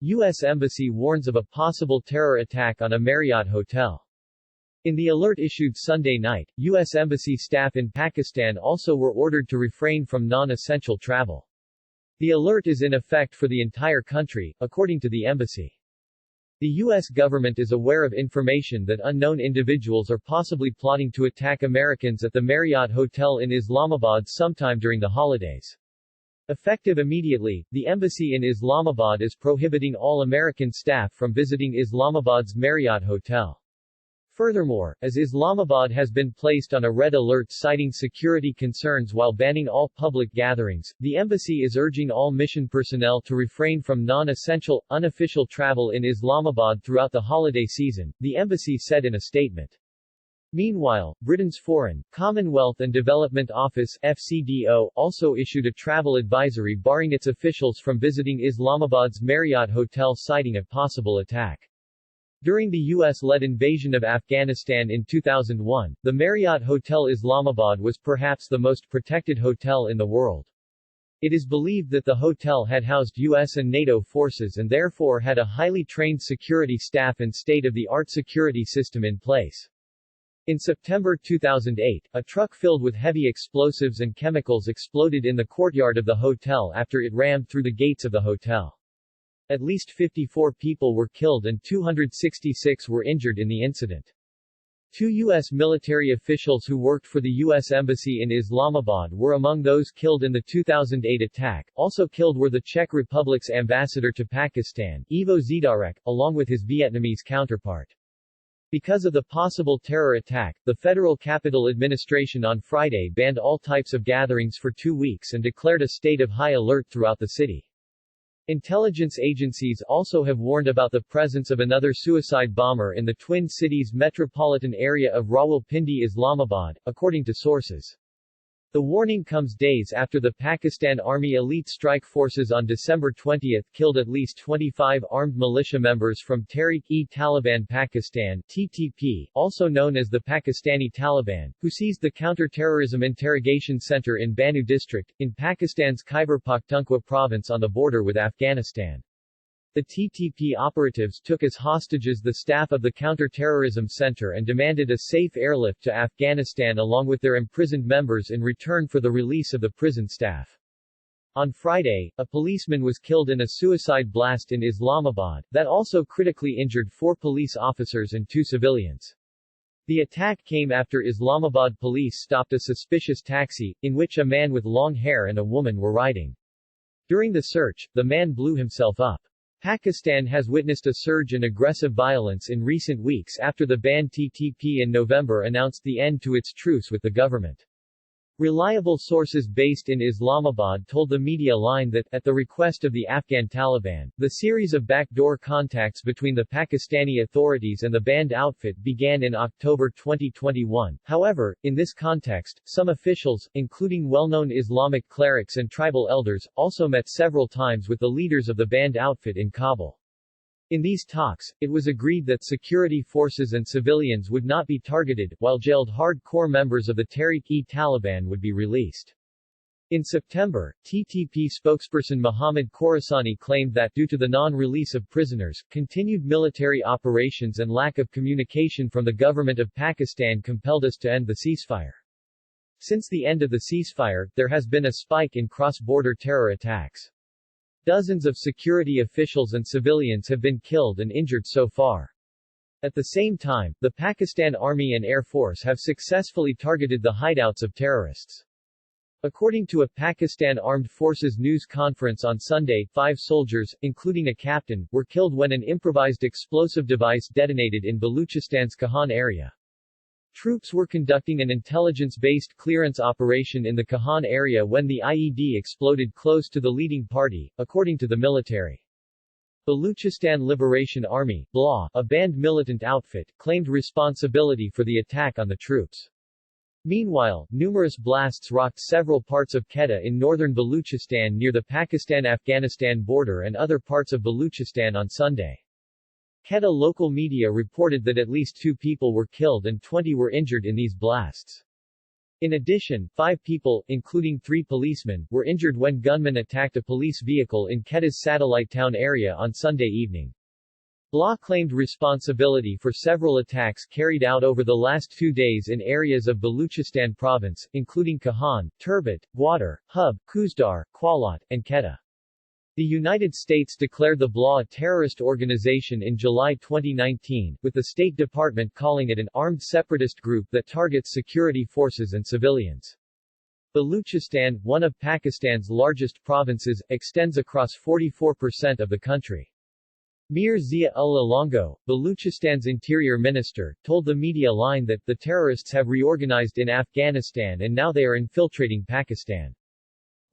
U.S. Embassy warns of a possible terror attack on a Marriott hotel. In the alert issued Sunday night, U.S. Embassy staff in Pakistan also were ordered to refrain from non-essential travel. The alert is in effect for the entire country, according to the embassy. The U.S. government is aware of information that unknown individuals are possibly plotting to attack Americans at the Marriott Hotel in Islamabad sometime during the holidays. Effective immediately, the embassy in Islamabad is prohibiting all American staff from visiting Islamabad's Marriott Hotel. Furthermore, as Islamabad has been placed on a red alert citing security concerns while banning all public gatherings, the embassy is urging all mission personnel to refrain from non-essential, unofficial travel in Islamabad throughout the holiday season, the embassy said in a statement. Meanwhile, Britain's Foreign, Commonwealth and Development Office (FCDO) also issued a travel advisory barring its officials from visiting Islamabad's Marriott Hotel citing a possible attack. During the U.S.-led invasion of Afghanistan in 2001, the Marriott Hotel Islamabad was perhaps the most protected hotel in the world. It is believed that the hotel had housed U.S. and NATO forces and therefore had a highly trained security staff and state-of-the-art security system in place. In September 2008, a truck filled with heavy explosives and chemicals exploded in the courtyard of the hotel after it rammed through the gates of the hotel. At least 54 people were killed and 266 were injured in the incident. 2 U.S. military officials who worked for the U.S. Embassy in Islamabad were among those killed in the 2008 attack. Also killed were the Czech Republic's ambassador to Pakistan, Ivo Zidarek, along with his Vietnamese counterpart. Because of the possible terror attack, the Federal Capital Administration on Friday banned all types of gatherings for 2 weeks and declared a state of high alert throughout the city. Intelligence agencies also have warned about the presence of another suicide bomber in the Twin Cities metropolitan area of Rawalpindi, Islamabad, according to sources. The warning comes days after the Pakistan Army Elite Strike Forces on December 20 killed at least 25 armed militia members from Tehreek-e-Taliban Pakistan (TTP), also known as the Pakistani Taliban, who seized the counter-terrorism interrogation center in Banu district, in Pakistan's Khyber Pakhtunkhwa province on the border with Afghanistan. The TTP operatives took as hostages the staff of the counter-terrorism center and demanded a safe airlift to Afghanistan along with their imprisoned members in return for the release of the prison staff. On Friday, a policeman was killed in a suicide blast in Islamabad, that also critically injured 4 police officers and 2 civilians. The attack came after Islamabad police stopped a suspicious taxi, in which a man with long hair and a woman were riding. During the search, the man blew himself up. Pakistan has witnessed a surge in aggressive violence in recent weeks after the banned TTP in November announced the end to its truce with the government. Reliable sources based in Islamabad told the media line that, at the request of the Afghan Taliban, the series of backdoor contacts between the Pakistani authorities and the banned outfit began in October 2021. However, in this context, some officials, including well-known Islamic clerics and tribal elders, also met several times with the leaders of the banned outfit in Kabul. In these talks, it was agreed that security forces and civilians would not be targeted, while jailed hardcore members of the Tehreek-e-Taliban would be released. In September, TTP spokesperson Mohammad Khorasani claimed that due to the non-release of prisoners, continued military operations and lack of communication from the government of Pakistan compelled us to end the ceasefire. Since the end of the ceasefire, there has been a spike in cross-border terror attacks. Dozens of security officials and civilians have been killed and injured so far. At the same time, the Pakistan Army and Air Force have successfully targeted the hideouts of terrorists. According to a Pakistan Armed Forces news conference on Sunday, 5 soldiers, including a captain, were killed when an improvised explosive device detonated in Baluchistan's Kahan area. Troops were conducting an intelligence-based clearance operation in the Kahan area when the IED exploded close to the leading party, according to the military. Baluchistan Liberation Army, BLA, a banned militant outfit, claimed responsibility for the attack on the troops. Meanwhile, numerous blasts rocked several parts of Quetta in northern Baluchistan near the Pakistan-Afghanistan border and other parts of Baluchistan on Sunday. Quetta local media reported that at least 2 people were killed and 20 were injured in these blasts. In addition, 5 people, including 3 policemen, were injured when gunmen attacked a police vehicle in Quetta's satellite town area on Sunday evening. Blah claimed responsibility for several attacks carried out over the last 2 days in areas of Baluchistan province, including Kahan, Turbat, Gwadar, Hub, Kuzdar, Kualat, and Quetta. The United States declared the Blah a terrorist organization in July 2019, with the State Department calling it an armed separatist group that targets security forces and civilians. Baluchistan, one of Pakistan's largest provinces, extends across 44% of the country. Mir Zia-ul Longo, Baluchistan's interior minister, told the media line that the terrorists have reorganized in Afghanistan and now they are infiltrating Pakistan.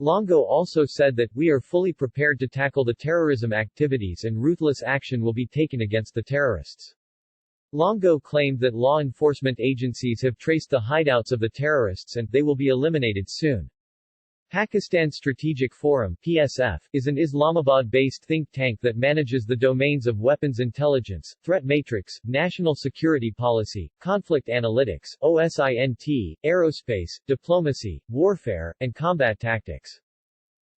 Longo also said that we are fully prepared to tackle the terrorism activities and ruthless action will be taken against the terrorists. Longo claimed that law enforcement agencies have traced the hideouts of the terrorists and they will be eliminated soon. Pakistan Strategic Forum (PSF) is an Islamabad-based think tank that manages the domains of weapons intelligence, threat matrix, national security policy, conflict analytics, OSINT, aerospace, diplomacy, warfare, and combat tactics.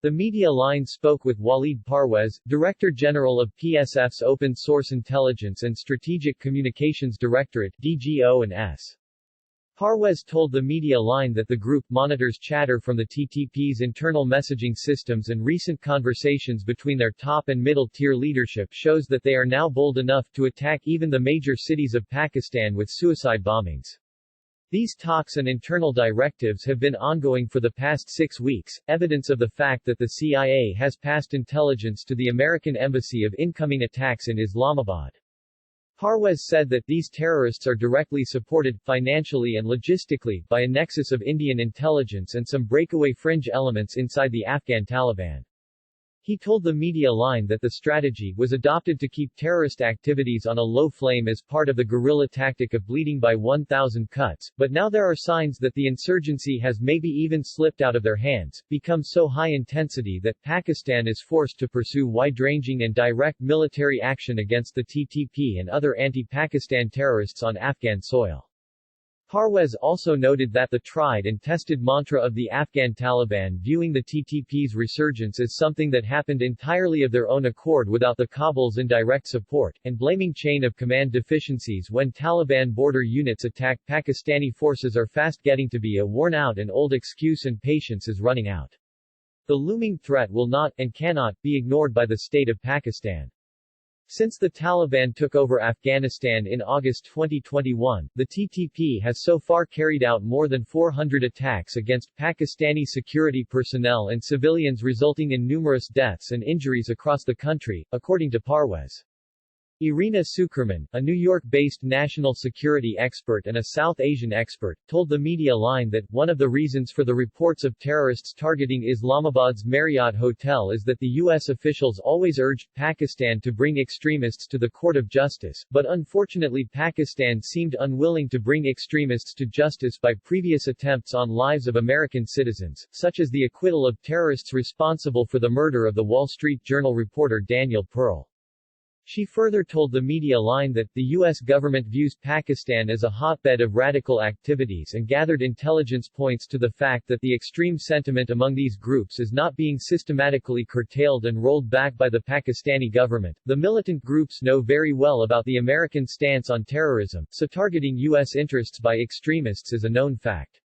The media line spoke with Walid Parwez, Director General of PSF's Open Source Intelligence and Strategic Communications Directorate (DGO&S). Parwez told the media line that the group monitors chatter from the TTP's internal messaging systems and recent conversations between their top and middle-tier leadership shows that they are now bold enough to attack even the major cities of Pakistan with suicide bombings. These talks and internal directives have been ongoing for the past 6 weeks, evidence of the fact that the CIA has passed intelligence to the American Embassy of incoming attacks in Islamabad. Parwez said that these terrorists are directly supported, financially and logistically, by a nexus of Indian intelligence and some breakaway fringe elements inside the Afghan Taliban. He told the media line that the strategy was adopted to keep terrorist activities on a low flame as part of the guerrilla tactic of bleeding by 1,000 cuts, but now there are signs that the insurgency has maybe even slipped out of their hands, become so high intensity that Pakistan is forced to pursue wide-ranging and direct military action against the TTP and other anti-Pakistan terrorists on Afghan soil. Parwez also noted that the tried and tested mantra of the Afghan Taliban viewing the TTP's resurgence as something that happened entirely of their own accord without the Kabul's indirect support, and blaming chain of command deficiencies when Taliban border units attack Pakistani forces are fast getting to be a worn-out and old excuse and patience is running out. The looming threat will not, and cannot, be ignored by the state of Pakistan. Since the Taliban took over Afghanistan in August 2021, the TTP has so far carried out more than 400 attacks against Pakistani security personnel and civilians resulting in numerous deaths and injuries across the country, according to Parwez. Irina Sukerman, a New York-based national security expert and a South Asian expert, told the media line that one of the reasons for the reports of terrorists targeting Islamabad's Marriott Hotel is that the U.S. officials always urged Pakistan to bring extremists to the court of justice, but unfortunately Pakistan seemed unwilling to bring extremists to justice by previous attempts on lives of American citizens, such as the acquittal of terrorists responsible for the murder of the Wall Street Journal reporter Daniel Pearl. She further told the media line that the U.S. government views Pakistan as a hotbed of radical activities and gathered intelligence points to the fact that the extreme sentiment among these groups is not being systematically curtailed and rolled back by the Pakistani government. The militant groups know very well about the American stance on terrorism, so targeting U.S. interests by extremists is a known fact.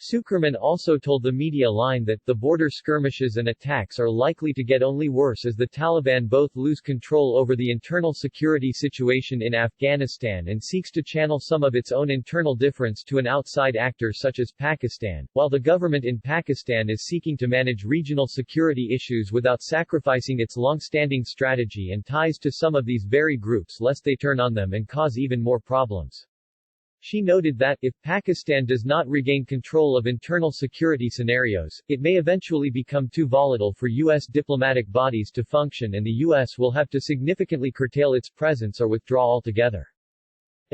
Sukerman also told the media line that the border skirmishes and attacks are likely to get only worse as the Taliban both lose control over the internal security situation in Afghanistan and seeks to channel some of its own internal difference to an outside actor such as Pakistan, while the government in Pakistan is seeking to manage regional security issues without sacrificing its long-standing strategy and ties to some of these very groups lest they turn on them and cause even more problems. She noted that, if Pakistan does not regain control of internal security scenarios, it may eventually become too volatile for U.S. diplomatic bodies to function and the U.S. will have to significantly curtail its presence or withdraw altogether.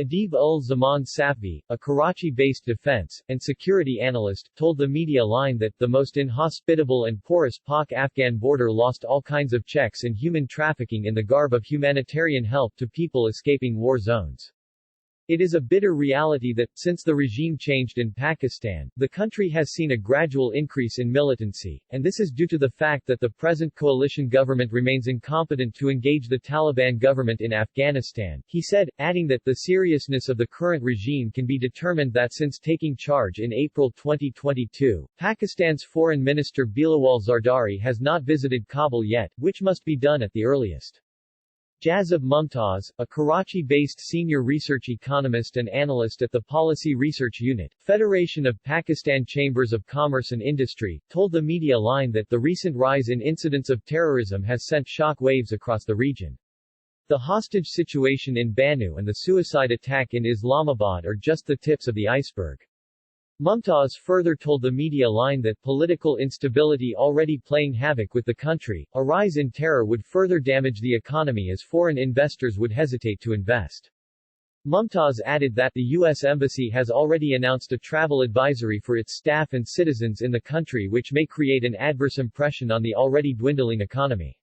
Adib-ul-Zaman Safvi, a Karachi-based defense and security analyst, told the media line that the most inhospitable and porous Pak-Afghan border lost all kinds of checks in human trafficking in the garb of humanitarian help to people escaping war zones. It is a bitter reality that, since the regime changed in Pakistan, the country has seen a gradual increase in militancy, and this is due to the fact that the present coalition government remains incompetent to engage the Taliban government in Afghanistan, he said, adding that the seriousness of the current regime can be determined that since taking charge in April 2022, Pakistan's Foreign Minister Bilawal Zardari has not visited Kabul yet, which must be done at the earliest. Jazib Mumtaz, a Karachi-based senior research economist and analyst at the Policy Research Unit, Federation of Pakistan Chambers of Commerce and Industry, told the media line that the recent rise in incidents of terrorism has sent shock waves across the region. The hostage situation in Banu and the suicide attack in Islamabad are just the tips of the iceberg. Mumtaz further told the media line that political instability already playing havoc with the country, a rise in terror would further damage the economy as foreign investors would hesitate to invest. Mumtaz added that the U.S. Embassy has already announced a travel advisory for its staff and citizens in the country which may create an adverse impression on the already dwindling economy.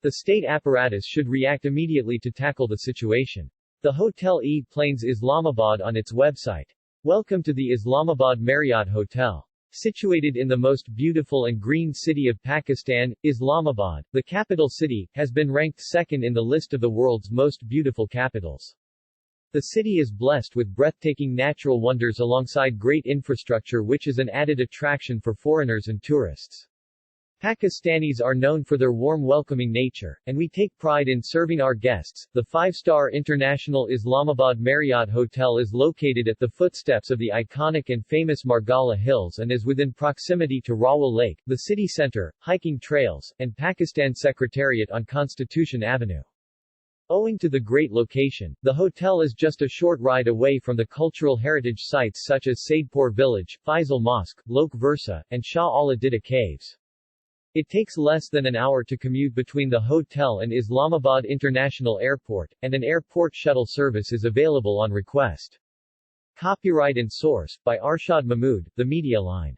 The state apparatus should react immediately to tackle the situation. The Hotel E-Plains Islamabad on its website. Welcome to the Islamabad Marriott Hotel. Situated in the most beautiful and green city of Pakistan, Islamabad, the capital city, has been ranked second in the list of the world's most beautiful capitals. The city is blessed with breathtaking natural wonders alongside great infrastructure which is an added attraction for foreigners and tourists. Pakistanis are known for their warm welcoming nature, and we take pride in serving our guests. The five-star International Islamabad Marriott Hotel is located at the footsteps of the iconic and famous Margala Hills and is within proximity to Rawal Lake, the city center, hiking trails, and Pakistan Secretariat on Constitution Avenue. Owing to the great location, the hotel is just a short ride away from the cultural heritage sites such as Saidpur Village, Faisal Mosque, Lok Versa, and Shah Ala Dida Caves. It takes less than an hour to commute between the hotel and Islamabad International Airport, and an airport shuttle service is available on request. Copyright and source, by Arshad Mahmood, The Media Line.